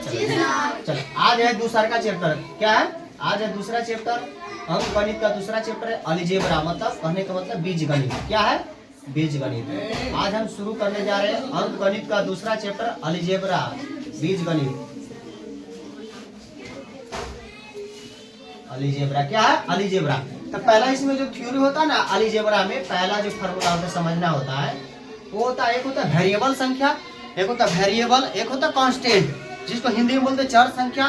चलो आज है दूसरा का चैप्टर। क्या है? आज है दूसरा चैप्टर, अंक गणित का दूसरा चैप्टर है अलजेब्रा, मतलब कहने का मतलब बीज गणित। क्या है? बीज गणित। आज हम शुरू करने जा रहे हैं अंक गणित का दूसरा चैप्टर अलजेब्रा, बीज गणित। अलजेब्रा क्या है? अलजेब्रा। तो पहला इसमें जो थ्योरी होता है ना अलजेब्रा में, पहला जो फॉर्मूला होता है समझना होता है वो होता है, एक होता है वेरिएबल संख्या, एक होता है वेरिएबल, एक होता है कांस्टेंट जिसको हिंदी में बोलते हैं चर संख्या,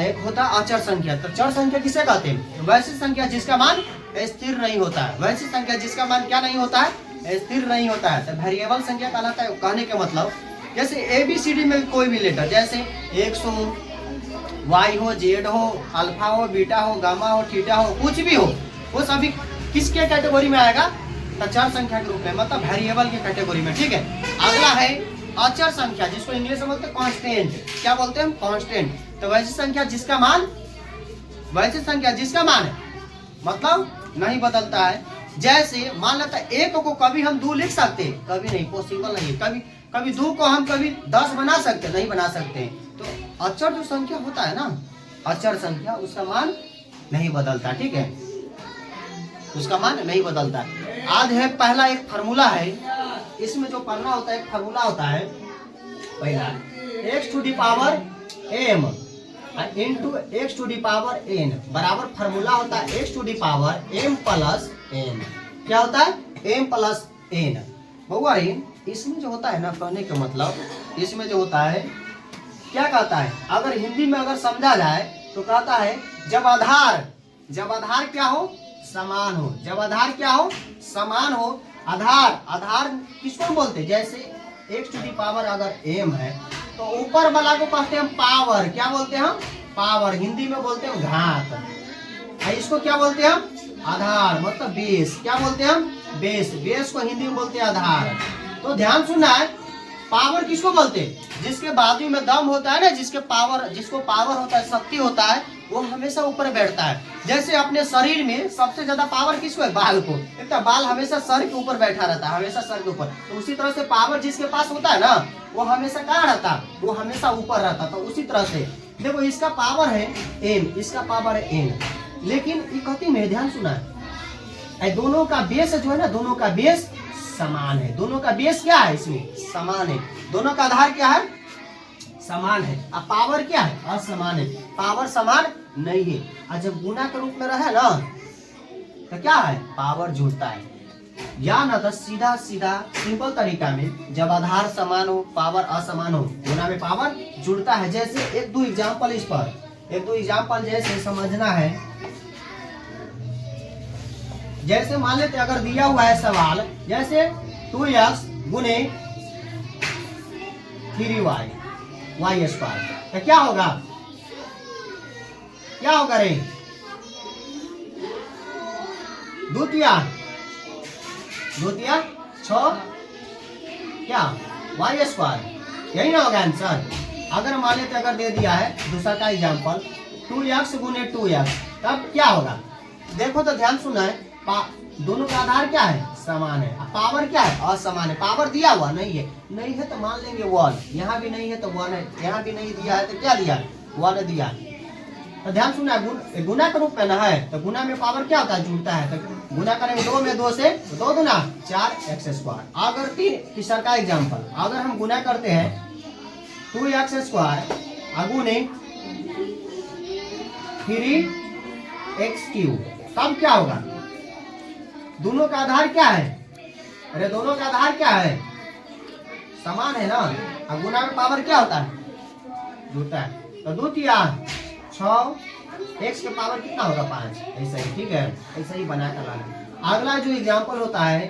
एक होता है अचर संख्या। तो चर संख्या किसे कहते हैं? वैसी संख्या जिसका मान स्थिर नहीं होता है, वैसी संख्या जिसका मान क्या नहीं होता है? स्थिर नहीं होता है। तो वेरिएबल संख्या कहलाता है। कहने का मतलब जैसे ABCD में कोई भी लेटर, जैसे 100 Y हो, Z हो, अल्फा हो, बीटा हो, गामा हो, थीटा हो, कुछ भी हो, वो सभी किसके कैटेगरी में आएगा? तो चर संख्या के रूप में, मतलब वेरिएबल की कैटेगरी में। ठीक है। अगला है अचर संख्या जिसको इंग्लिश में बोलते हैं कांस्टेंट। क्या बोलते हैं हम? कांस्टेंट। तो वैसी संख्या जिसका मान, वैसी संख्या जिसका मान मतलब नहीं बदलता है। जैसे मान लेता है 1 को कभी हम 2 लिख सकते हैं, कभी नहीं, पॉसिबल नहीं है। कभी 2 को हम कभी 10 बना सकते, नहीं बना सकते। तो अचर जो संख्या होता है ना, अचर संख्या, उसका मान नहीं बदलता। ठीक है, उसका मान नहीं बदलता। आज है पहला एक फार्मूला है, इसमें जो पढ़ना होता है एक फार्मूला होता है पहला, x to the power m into x to the power n बराबर फार्मूला होता है x to the power m plus n। क्या होता है? m plus n। बउआ इसमें जो होता है ना, कहने का मतलब इसमें जो होता है क्या कहता है, अगर हिंदी में अगर समझा जाए तो कहता है जब आधार क्या हो? समान हो। जब आधार क्या हो? समान हो। आधार किसको बोलते हैं? जैसे x टू दी पावर अगर m है तो ऊपर वाला को कहते हैं पावर। क्या बोलते हैं हम? पावर। हिंदी में बोलते हैं घात। इसको क्या बोलते हैं हम? आधार, मतलब बेस। क्या बोलते हैं हम? बेस। बेस को हिंदी में बोलते हैं आधार। तो ध्यान सुनना है, पावर किसको बोलते हैं? जिसके बाजू में दम होता है ना, जिसको पावर होता है, शक्ति होता है, वो हमेशा ऊपर बैठता है। जैसे अपने शरीर में सबसे ज्यादा पावर किसको है? बाल को। एक तो बाल हमेशा सर के ऊपर बैठा रहता है, हमेशा सर के ऊपर। तो उसी तरह से पावर जिसके पास होता है ना, वो हमेशा कहाँ रहता है? वो हमेशा ऊपर रहता। तो उसी तरह से देखो, इसका पावर है m, इसका पावर है n, लेकिन ये कहती में ध्यान सुना है, दोनों का बेस जो है ना, दोनों का बेस समान है। दोनों का बेस क्या है? इसमें समान है। दोनों का आधार क्या है? समान है। अब पावर क्या है? असमान है। पावर समान नहीं है। और जब गुना के रूप में रहे ना तो क्या है? पावर जुड़ता है। या ना तो सीधा सिंपल तरीका में जब आधार समान हो, पावर असमान हो, गुना में पावर जुड़ता है। जैसे एक दो एग्जाम्पल इस पर, एक दो एग्जाम्पल जैसे समझना है। जैसे मान लेते अगर दिया हुआ है सवाल, जैसे 2x गुने 3y y स्क्वायर, तो क्या होगा? क्या होगा रे? द्वितीय 6 क्या y स्क्वायर, यही ना होगा आंसर। अगर मान लेते अगर दे दिया है दूसरा का एग्जाम्पल 2x गुने 2x, तब क्या होगा? देखो तो ध्यान सुना है, दोनों का आधार क्या है? समान है। पावर क्या है? असमान है। पावर दिया हुआ नहीं है तो मान लेंगे 1। यहाँ भी नहीं है तो 1 है, यहाँ भी नहीं दिया है तो क्या दिया? 1 दिया। तो ध्यान सुना, गुना के रूप में ना है तो गुना में पावर क्या होता है? जुड़ता है। तो गुना करेंगे 2 में 2 से 2 दूना 4x स्क्वायर। अगर 3 तीसरा का एग्जाम्पल, अगर हम गुना करते हैं 2x स्क्वायर अगुने 3x क्यूब, तब क्या होगा? दोनों का आधार क्या है? अरे दोनों का आधार क्या है? समान है ना। अब गुना में पावर क्या होता है? जुड़ता है। तो 2 3 6, x के पावर कितना होगा? 5। ऐसा ही, ठीक है, ऐसा ही बना कर लाना। अगला जो एग्जाम्पल होता है,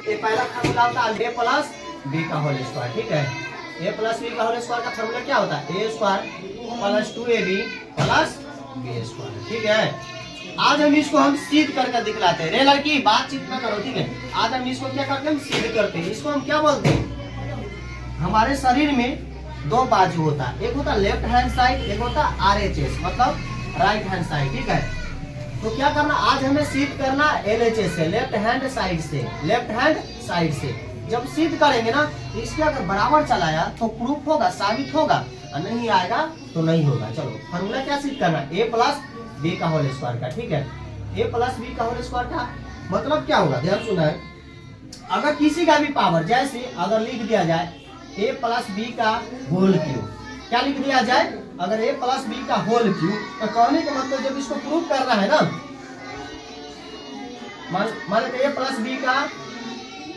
ये पहला फार्मूला होता है a प्लस b का होल स्क्वायर। ठीक है, a प्लस b का होल स्क्वायर का फार्मूला क्या होता है? a square plus 2ab plus b square. ठीक है, आज हम इसको सिद्ध करके दिखलाते हैं। रे लड़की बातचीत ना करो, ठीक है। आज हम इसको क्या करते हैं? हम सिद्ध करते हैं। इसको हम क्या बोलते हैं? हमारे शरीर में 2 बाजू होता है, एक होता है लेफ्ट हैंड साइड, एक होता है RHS मतलब राइट हैंड साइड। ठीक है, तो क्या करना, आज हमें सिद्ध करना LHS से, लेफ्ट हैंड साइड से, लेफ्ट हैंड साइड से। जब सिद्ध करेंगे ना तो इसके अगर बराबर चलाया तो प्रूफ होगा, साबित होगा, और नहीं आएगा तो नहीं होगा। चलो फॉर्मूला क्या सिद्ध करना, a प्लस बी का होल स्क्वायर का। ठीक है, a प्लस बी का होल स्क्वायर का मतलब क्या होगा, ध्यान सुना है। अगर किसी का भी पावर, जैसे अगर लिख दिया जाए a प्लस बी का होल क्यूब, क्या लिख दिया जाए, अगर a प्लस बी का होल क्यूब, तो कहने का मतलब जब इसको प्रूफ करना है ना, मान लेते a प्लस बी का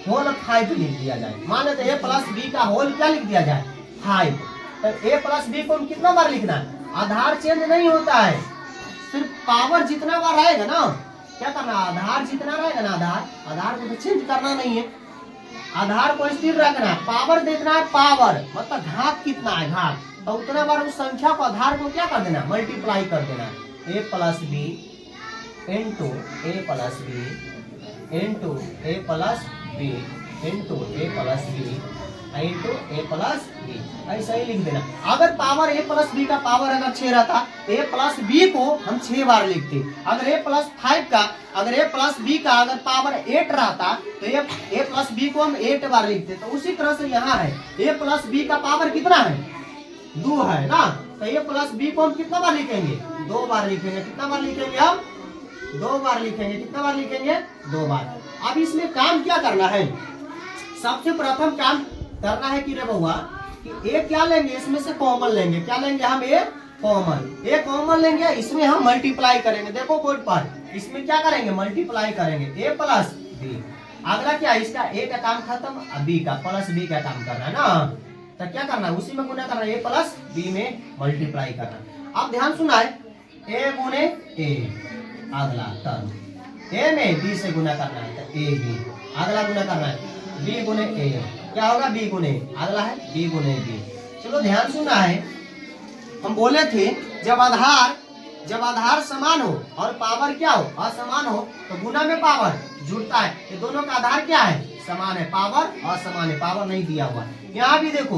होल 5 लिख दिया जाए, मान लेते a प्लस बी का होल क्या लिख दिया जाए 5, तो a प्लस बी को कितना बार लिखना है, आधार चेंज नहीं होता है, सिर्फ पावर जितना बार रहेगा ना, क्या करना, आधार जितना रहेगा ना, आधार को तो चेंज करना नहीं है, आधार को स्थिर रखना है, पावर देखना है, पावर मतलब घात कितना है, घात, तो उतना बार उस संख्या को, आधार को क्या कर देना, मल्टीप्लाई कर देना, a plus B into A plus B into A plus B into A plus B into A plus B, ऐसा ही लिख देना। अगर पावर a प्लस बी का पावर अगर 6 रहता, a प्लस बी को हम 6 बार लिखते। अगर a प्लस 5 का, अगर a प्लस बी का अगर पावर 8 रहता तो a प्लस बी को हम 8 बार लिखते। तो उसी तरह से यहाँ है, a प्लस बी का पावर कितना है, 2 है ना, तो a प्लस बी को हम कितना बार लिखेंगे, 2 बार लिखेंगे। कितना बार लिखेंगे हम, 2 बार लिखेंगे। कितना बार लिखेंगे, 2 बार। अब इसमें काम क्या करना है, सबसे प्रथम काम करना है कि रे बउआ कि ए क्या लेंगे, इसमें से कॉमन लेंगे। क्या लेंगे हम, ए कॉमन लेंगे, इसमें हम मल्टीप्लाई करेंगे। देखो बोर्ड पर, इसमें क्या करेंगे, मल्टीप्लाई करेंगे, ए प्लस बी। अगला क्या, इसका ए का काम खत्म, बी का प्लस बी का काम करना है ना, तो क्या करना है, उसी में गुना करना है, ए प्लस बी में मल्टीप्लाई करना। अब ध्यान सुना है, ए गुने ए, अगला टर्म ए में बी से गुना करना है, तो ए बी, अगला गुना करना है बी गुने ए, क्या होगा, बी गुने, अगला है बी गुने बी। चलो ध्यान सुना है, हम बोले थे जब आधार समान हो और पावर क्या हो, असमान हो, तो गुना में पावर जुड़ता है। ये दोनों का आधार क्या है, समान है, पावर असमान है, पावर नहीं दिया हुआ। यहाँ भी देखो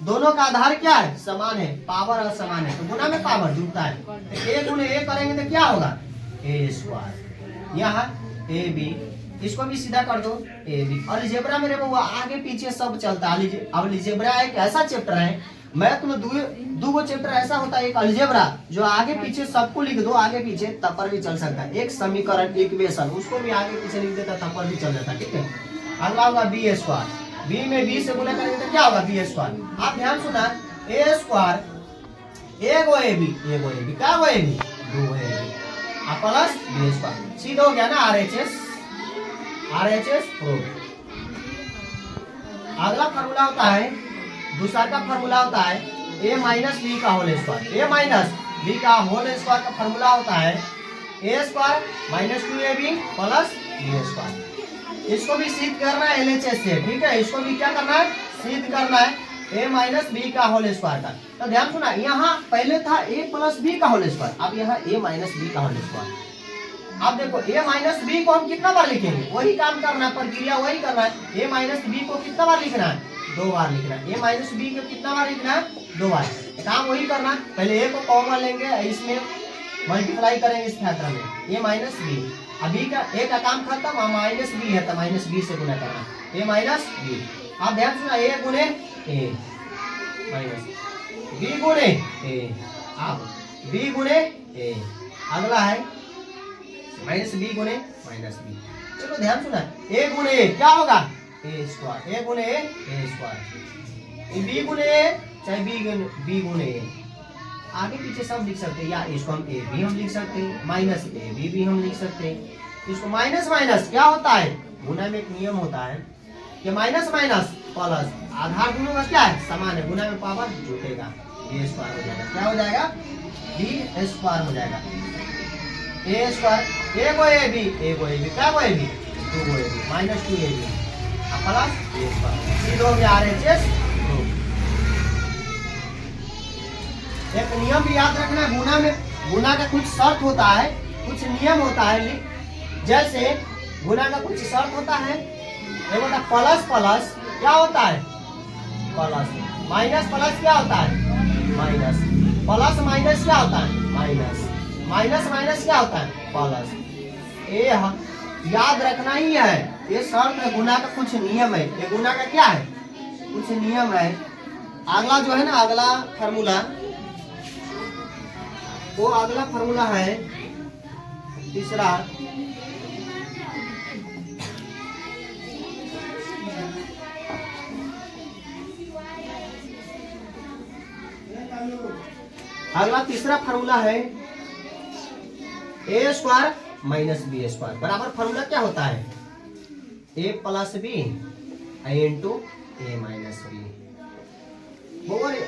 दोनों का आधार क्या है, समान है, पावर असमान है, तो गुना में पावर जुड़ता है। तो ए गुने ए करेंगे तो क्या होगा, ए स्क्वायर। यहाँ ए बी, इसको भी सीधा कर दो, ए बी। और अलजेब्रा मेरे वो आगे पीछे सब चलता है। अब अलजेब्रा एक ऐसा चैप्टर है, मैथ में दो चैप्टर ऐसा होता है, एक अलजेब्रा जो आगे पीछे सबको लिख दो, आगे पीछे तब पर भी चल सकता है। एक समीकरण, इक्वेशन, उसको भी आगे पीछे लिख देता तब पर भी चल जाता है। ठीक है, अगला होगा बी स्क्वायर, बी में बी से गुना करेंगे तो क्या होगा, बी स्क्वायर। आप ध्यान सुना, ए square A go A B, क्या गो A B, 2 A B plus B square, सीधा हो गया ना, RHS प्रूफ। अगला फार्मूला होता है, दूसरा का फार्मूला होता है a माइनस बी का whole square. a minus B का होल स्क्वायर का फार्मूला होता है a square minus 2ab plus B square. इसको भी सिद्ध करना है LHS से। ठीक है, इसको भी क्या करना है, सिद्ध करना है a माइनस बी का होल स्क्वायर का। तो ध्यान सुना, यहाँ पहले था a प्लस बी का होल स्क्वायर, अब यहाँ a माइनस बी का होल स्क्वायर। अब देखो a माइनस बी को हम कितना बार लिखेंगे, वही काम करना है, प्रक्रिया वही करना है। a माइनस बी को कितना बार लिखना है, 2 बार लिखना है। a माइनस बी को कितना बार लिखना है, 2 बार। काम वही करना, पहले a को कॉमन लेंगे, इसमें मल्टीप्लाई करेंगे इस फैक्टर में, a माइनस बी। अभी का a का काम खत्म, और माइनस बी है तो माइनस बी से गुना करना, a माइनस बी। आप ध्यान सुना, a गुने a माइनस बी गुने a, आप b गुने a, अगला है माइनस बी गुने माइनस बी। चलो ध्यान सुना, ए गुने ए क्या होगा, ए स्क्वायर, ए गुने ए स्क्वायर, बी गुने ए चाहे बी गुने ए, आगे पीछे सब लिख सकते हैं, या इसको हम ए भी हम लिख सकते हैं, माइनस ए बी भी हम लिख सकते हैं। इसको माइनस माइनस क्या होता है, गुना में एक नियम होता है कि माइनस माइनस प्लस, आधार दोनों का क्या है, समान है, गुना में पावर जुटेगा, बी स्क्वायर हो जाएगा। क्या हो जाएगा, बी स्क्वायर हो जाएगा। ए स्क्वायर ए को ए बी क्या को A B, 2 A B minus 2 A B plus A square, सीधा हो गया RHS प्रूफ। एक नियम भी याद रखना, गुना में गुना का कुछ शर्त होता है, कुछ नियम होता है। जैसे गुना का कुछ शर्त होता है, एक होता प्लस प्लस क्या होता है, प्लस, माइनस प्लस क्या होता है, माइनस, प्लस माइनस क्या होता है, माइनस। माइनस माइनस क्या होता है प्लस। याद रखना ही है, ये शर्त है, गुना का कुछ नियम है, ये गुना का क्या है कुछ नियम है। अगला जो है ना, अगला फार्मूला, वो अगला फार्मूला है तीसरा, अगला तीसरा फार्मूला है A square minus B square बराबर फार्मूला क्या होता है A plus B into A minus B.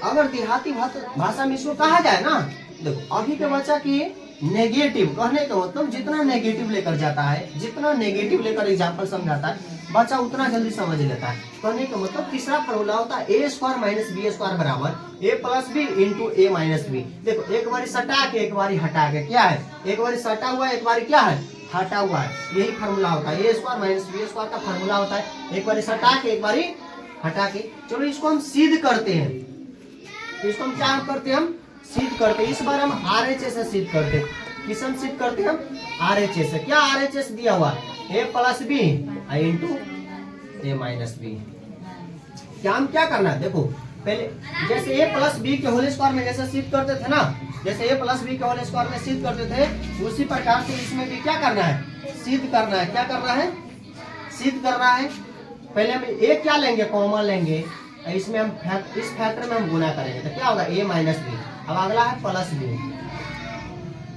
अगर देहाती भाषा में इसको कहा जाए ना, देखो अभी के बच्चा की नेगेटिव कहने का मतलब जितना नेगेटिव लेकर जाता है, जितना नेगेटिव लेकर एग्जाम्पल समझाता है बच्चा उतना जल्दी समझ लेता है। कहने का मतलब तीसरा फॉर्मूला होता है A square minus B square बराबर ए प्लस बी इंटू ए माइनस बी। देखो एक बारी सटा के एक बारी हटा के, क्या है एक बारी सटा हुआ है एक बारी क्या है हटा हुआ है, यही फार्मूला होता है A square minus B square का फार्मूला होता है, एक बारी सटा के एक बारी हटा के। चलो इसको हम सिद्ध करते हैं, तो इसको हम क्या करते हैं हम सिद्ध करते हैं। इस बार हम RHS से सिद्ध करते हैं, किस हम सिद्ध करते हैं हम RHS से। क्या RHS दिया हुआ ए प्लस बी इंटू ए माइनस बी। क्या हम क्या करना है, देखो पहले जैसे ए प्लस बी के होल स्क्वायर में जैसे सिद्ध करते थे ना, जैसे ए प्लस बी के होल स्क्वायर में सिद्ध करते थे, उसी प्रकार से इसमें भी क्या करना है सिद्ध करना है। क्या करना है सिद्ध करना है। पहले हम ए क्या लेंगे कॉमन लेंगे, इसमें हम इस फैक्टर में हम गुना करेंगे तो क्या होगा ए माइनस बी। अब अगला है प्लस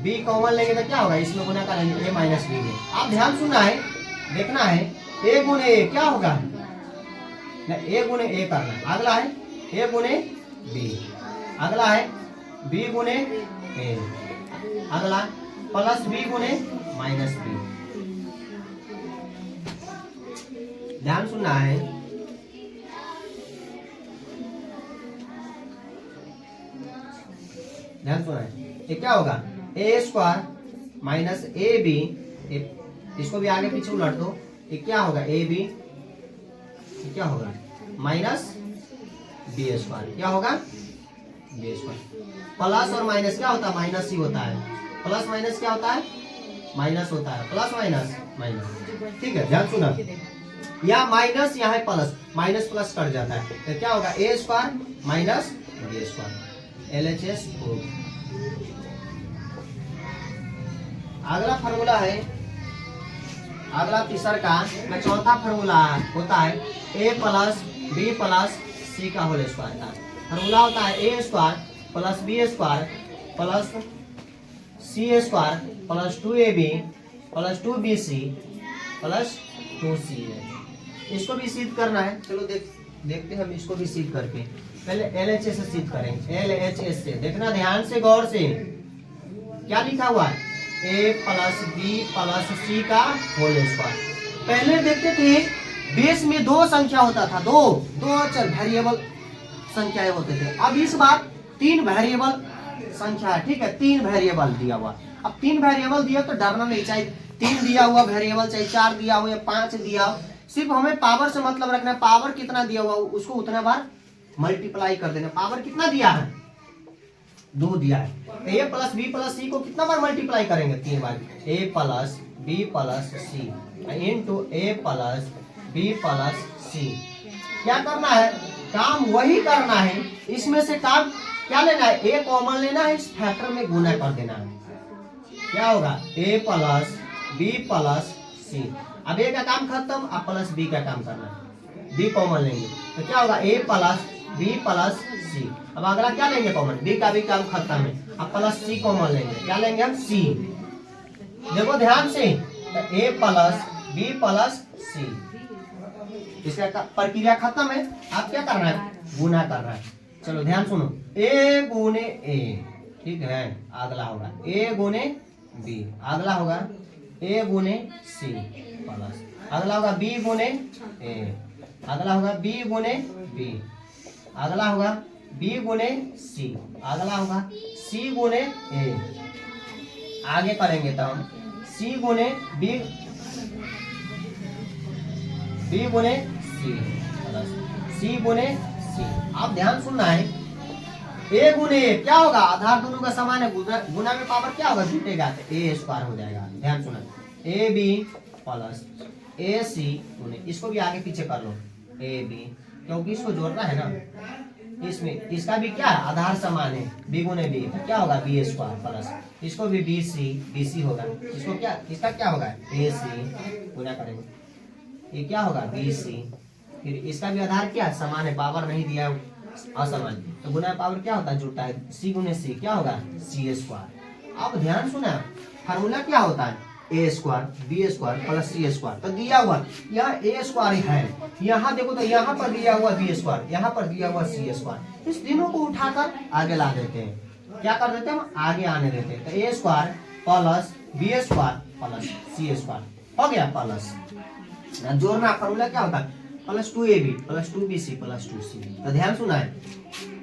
बी कॉमन लेंगे तो क्या होगा इसमें गुना करेंगे ए माइनस बी में। आप ध्यान सुनना है, देखना है ए गुने ए क्या होगा, ए गुने ए करना है। अगला है ए गुने बी, अगला है बी गुने ए, अगला प्लस बी गुने माइनस बी। ध्यान सुनना है, ध्यान सुना है। ये क्या होगा A square minus A B, इसको भी आगे पीछे उलट दो, ये क्या होगा ए बी, क्या होगा माइनस बी स्क्वायर, क्या होगा बी स्क्वायर। प्लस और माइनस क्या होता है माइनस ही होता है, प्लस माइनस क्या होता है माइनस होता है, प्लस माइनस माइनस। ठीक है ध्यान सुना, यहाँ माइनस यहाँ है प्लस, माइनस प्लस कट जाता है तो क्या होगा A square minus B square LHS हो। अगला फार्मूला है, अगला तीसरा का चौथा फार्मूला होता है A plus B plus C का होल स्क्वायर का फार्मूला होता है A square plus B square plus C square plus 2ab plus 2bc plus 2ca। इसको भी सिद्ध करना है, चलो देखते हैं हम इसको भी सिद्ध करके। पहले LHS से सिद्ध करेंगे, LHS से देखना ध्यान से गौर से, क्या लिखा हुआ है A plus B plus C का होल स्क्वायर। पहले देखते थे बेस में दो संख्या होता था, दो अचर वेरिएबल संख्याएं होते थे। अब इस बार तीन वेरिएबल संख्या है, ठीक है तीन वेरिएबल दिया हुआ। अब तीन वेरिएबल दिया तो डरना नहीं, चाहे तीन दिया हुआ वेरिएबल चाहे 4 दिया हो या 5 दिया हो, सिर्फ हमें पावर से मतलब रखना है। पावर कितना दिया हुआ उसको उतना बार मल्टीप्लाई कर देना। पावर कितना दिया है 2 दिया है, ए प्लस बी प्लस सी को कितना बार मल्टीप्लाई करेंगे 3 बार। ए plus B plus C into A plus B plus सी। क्या करना है काम वही करना है, इसमें से काम क्या लेना है ए कॉमन लेना है, इस फैक्टर में गुना कर देना है। क्या होगा ए प्लस बी प्लस सी। अब ए का काम खत्म, अब प्लस बी का काम करना है, बी कॉमन लेंगे तो क्या होगा ए प्लस बी प्लस सी। अब अगला क्या लेंगे कॉमन, बी का भी काम खत्म है, अब प्लस सी कॉमन लेंगे, क्या लेंगे हम सी। देखो ध्यान से तो ए प्लस बी प्लस सी, इसका प्रक्रिया खत्म है। आप क्या करना है गुना करना है। चलो ध्यान सुनो, ए गुने ए, ठीक है। अगला होगा ए गुने बी, अगला होगा ए गुने सी प्लस, अगला होगा बी गुने ए, अगला होगा बी गुने बी, अगला होगा बी गुने सी, अगला होगा सी गुने ए। आगे करेंगे तो हम सी गुने बी, बी गुने सी प्लस सी गुने सी। आप ध्यान सुनना है, ए गुने ए क्या होगा, आधार दोनों का समान है, गुना में पावर क्या होगा, जुटेगा तो ए स्क्वायर हो जाएगा। ध्यान सुना, ए बी प्लस ए सी गुने, इसको भी आगे पीछे कर लो, ए बी, क्योंकि इसको जोड़ना है ना, इसमें इसका भी क्या आधार समान है, बी गुने बी, तो क्या होगा बी स्क्वायर प्लस इसको भी बी सी होगा, इसको क्या, इसका क्या होगा ए सी गुना करेंगे, ये क्या होगा बी सी, फिर इसका भी आधार क्या समान है, पावर नहीं दिया असमान, तो गुना पावर क्या होता है जुड़ता है, सी गुने सी क्या होगा सी स्क्वायर। अब ध्यान सुना, फार्मूला क्या होता है A square B square plus C square, तो दिया हुआ यहाँ ए स्क्वायर है, यहाँ देखो तो यहाँ पर दिया हुआ बी स्क्वायर, यहाँ पर दिया हुआ सी स्क्वायर, इस तीनों को उठाकर आगे ला देते हैं, क्या कर देते हैं हम आगे आने देते हैं, तो A square plus B square plus C square हो गया प्लस, जोड़ना फार्मूला क्या होता है plus 2ab plus 2bc plus 2c। तो ध्यान सुना है,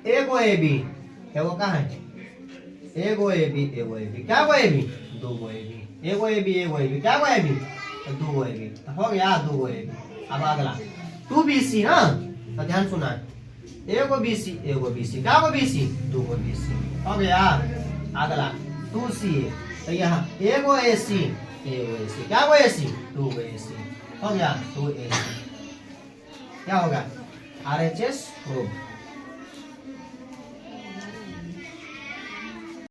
एगो ab एगो कहाँ है, एगो ab क्या गो ab, दो गो ab, एगो ab क्या गो ab, तो दो गो ab, तो हो गया दो गो ab। अब अगला 2bc ना, तो ध्यान सुना है, एगो bc क्या गो bc, दो गो bc हो गया। अगला 2ca, तो यहाँ एगो ac क्या गो ac, दो गो ac हो गया 2ac, क्या होगा RHS प्रूफ।